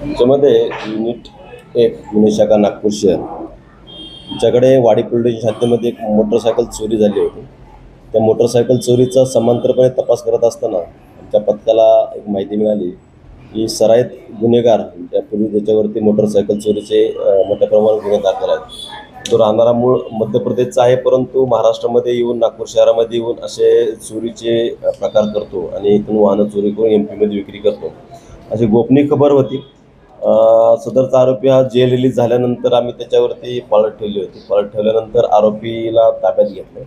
त्यामध्ये युनिट 1 गुन्हे शाखा नागपूर शहर आमच्याकडे वाडी पोलीस शाखेमध्ये एक मोटरसायकल चोरी झाली होती। त्या मोटरसायकल चोरीचा समांतरपणे तपास करत असताना आमच्या पथकाला एक माहिती मिळाली की सराईत गुन्हेगार त्यापूर्वी त्याच्यावरती मोटरसायकल चोरीचे मोठ्या प्रमाणात गुन्हे दाखल आहेत। तो राहणारा मूळ मध्य प्रदेशचा आहे, परंतु महाराष्ट्रामध्ये येऊन नागपूर शहरामध्ये येऊन असे चोरीचे प्रकार करतो आणि इथून वाहनं चोरी करून MP मध्ये विक्री करतो, अशी गोपनीय खबर होती। सदरचा आरोपी हा जेल रिलीज झाल्यानंतर आम्ही त्याच्यावरती पाळत ठेवली होती। पाळत ठेवल्यानंतर आरोपीला ताब्यात घेतलं।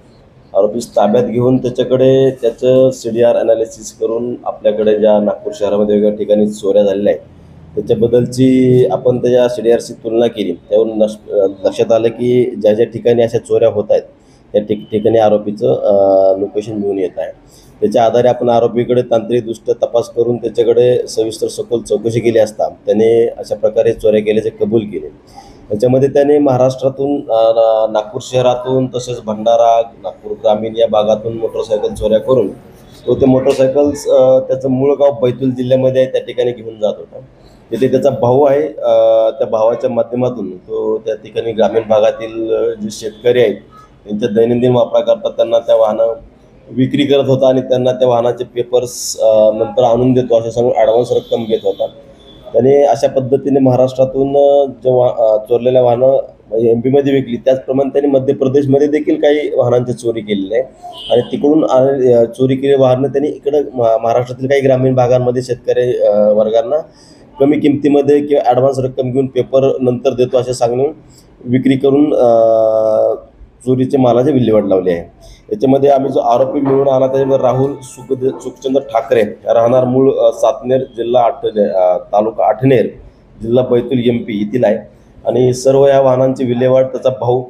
आरोपीस ताब्यात घेऊन त्याच्याकडे त्याचं CDR ॲनालिसिस करून आपल्याकडे ज्या नागपूर शहरामध्ये वेगवेगळ्या ठिकाणी चोऱ्या झालेल्या आहेत त्याच्याबद्दलची आपण त्याच्या CDRशी तुलना केली। त्यावरून लक्षात आलं की ज्या ज्या ठिकाणी अशा चोऱ्या होत आहेत त्या ठिकाणी आरोपीचं लोकेशन घेऊन येत आहे। त्याच्या आधारे आपण आरोपीकडे तांत्रिकदृष्ट्या तपास करून त्याच्याकडे सविस्तर सखोल चौकशी केली असता त्याने अशा प्रकारे चोऱ्या केल्याचे कबूल केले। त्याच्यामध्ये त्याने महाराष्ट्रातून नागपूर शहरातून तसेच भंडारा नागपूर ग्रामीण या भागातून मोटरसायकल चोऱ्या करून तो ते मोटरसायकल्स त्याचं मूळ गाव बैतूल जिल्ह्यामध्ये आहे त्या ठिकाणी घेऊन जात होता। तिथे त्याचा भाऊ आहे, त्या भावाच्या माध्यमातून तो त्या ठिकाणी ग्रामीण भागातील जे शेतकरी आहेत त्यांच्या दैनंदिन वापराकरता त्यांना त्या वाहनं विक्री करत होता आणि त्यांना त्या वाहनाचे पेपर्स नंतर आणून देतो असे सांगून ॲडव्हान्स रक्कम घेत होता। त्याने अशा पद्धतीने महाराष्ट्रातून जेव्हा चोरलेल्या वाहनं MP मध्ये विकली, त्याचप्रमाणे त्यांनी मध्य प्रदेशमध्ये देखील काही वाहनांची चोरी केलेली आहे आणि तिकडून चोरी केलेली वाहनं त्यांनी इकडं महाराष्ट्रातील काही ग्रामीण भागांमध्ये शेतकरी वर्गांना कमी किमतीमध्ये किंवा ॲडव्हान्स रक्कम घेऊन पेपर नंतर देतो असे सांगून विक्री करून चोरीचे मालाची विल्हेवाट लावली आहे। याच्यामध्ये आम्ही जो आरोपी मिळून आला त्याच्यामध्ये राहुल सुखचंद्र ठाकरे राहणार मूळ सातनेर जिल्हा तालुका आठनेर जिल्हा बैतूल MP येथील आहे आणि सर्व या वाहनांची विल्हेवाट त्याचा भाऊ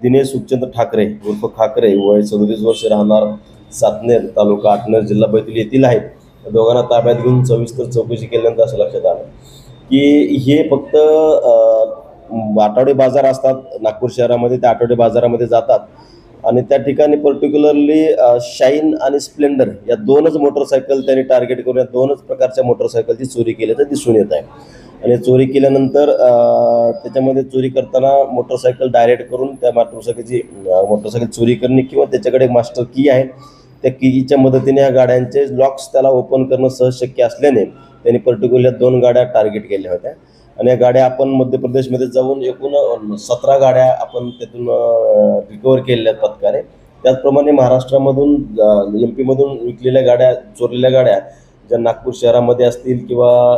दिनेश सुखचंद्र ठाकरे उर्फ खाकरे वय 37 वर्ष राहणार सातनेर तालुका आठनेर जिल्हा बैतूल येथील आहेत। या दोघांना ताब्यात घेऊन सविस्तर चौकशी केल्यानंतर असं लक्षात आलं की हे फक्त आठवडे बाजार असतात नागपूर शहरामध्ये, त्या आठवडे बाजारामध्ये जातात आणि त्या ठिकाणी पर्टिक्युलरली शाईन आणि स्प्लेंडर या दोनच मोटरसायकल त्यांनी टार्गेट करून या दोनच प्रकारच्या मोटरसायकलची चोरी केल्याचं दिसून येत आहे। आणि चोरी केल्यानंतर त्याच्यामध्ये चोरी करताना मोटरसायकल डायरेक्ट करून त्या मोटरसायकल चोरी करणे किंवा त्याच्याकडे मास्टर की आहे त्या कीच्या मदतीने या गाड्यांचे लॉक्स त्याला ओपन करणं सहज शक्य असल्याने त्यांनी पर्टिक्युलर 2 गाड्या टार्गेट केल्या होत्या आणि या गाड्या आपण मध्य प्रदेशमध्ये जाऊन एकूण 17 गाड्या आपण त्यातून रिकवर केलेल्या आहेत पथकाने। त्याचप्रमाणे महाराष्ट्रामधून MP मधून विकलेल्या गाड्या चोरलेल्या गाड्या ज्या नागपूर शहरामध्ये असतील किंवा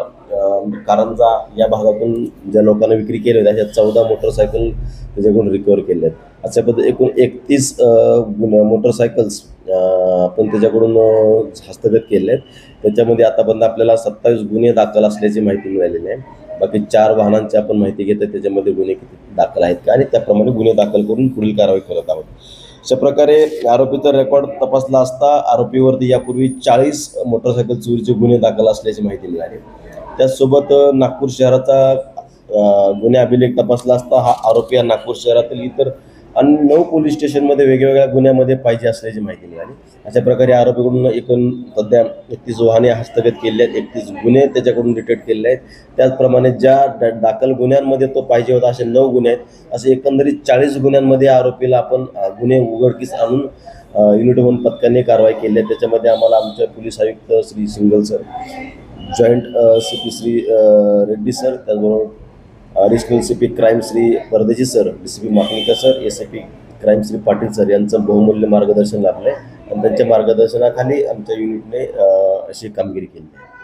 कारंजा या भागातून ज्या लोकांना विक्री केली होती अशा 14 मोटरसायकल त्याच्याकडून रिकवर केल्या आहेत। अशा पद्धतीने एकूण 31 मोटरसायकल्स आपण त्याच्याकडून हस्तगत केले आहेत। त्याच्यामध्ये आतापर्यंत आपल्याला 27 गुन्हे दाखल असल्याची माहिती मिळालेली आहे। बाकी 4 वाहनांची आपण माहिती घेतो त्याच्यामध्ये गुन्हे किती दाखल आहेत का आणि त्याप्रमाणे गुन्हे दाखल करून पुढील कारवाई करत आहोत। अशा प्रकारे आरोपीचा रेकॉर्ड तपासला असता आरोपीवरती यापूर्वी 40 मोटरसायकल चोरीचे गुन्हे दाखल असल्याची माहिती मिळाली। त्याचसोबत नागपूर शहराचा गुन्हे अभिलेख तपासला असता हा आरोपी या नागपूर शहरातील इतर 9 पोलीस स्टेशनमध्ये वेगवेगळ्या गुन्ह्यामध्ये पाहिजे असल्याची माहिती मिळाली। अशा प्रकारे आरोपीकडून एकूण सध्या 31 वाहने हस्तगत केली आहेत, 31 गुन्हे त्याच्याकडून डिटेक्ट केले आहेत। त्याचप्रमाणे ज्या दाखल गुन्ह्यांमध्ये तो पाहिजे होता असे 9 गुन्हे आहेत। असे एकंदरीत 40 गुन्ह्यांमध्ये आरोपीला आपण गुन्हे उघडकीस आणून युनिट 1 पथकाने कारवाई केली आहे। त्याच्यामध्ये आम्हाला आमचे पोलीस आयुक्त Shri Singal sir, joint CP Shri Reddy sir, त्याचबरोबर additional CP crime Shri Pardeshi sir, DCP Makanikar sir, SIP crime Shri Patil sir यांचं बहुमूल्य मार्गदर्शन लाभलं आहे आणि त्यांच्या मार्गदर्शनाखाली आमच्या युनिटने अशी कामगिरी केली आहे।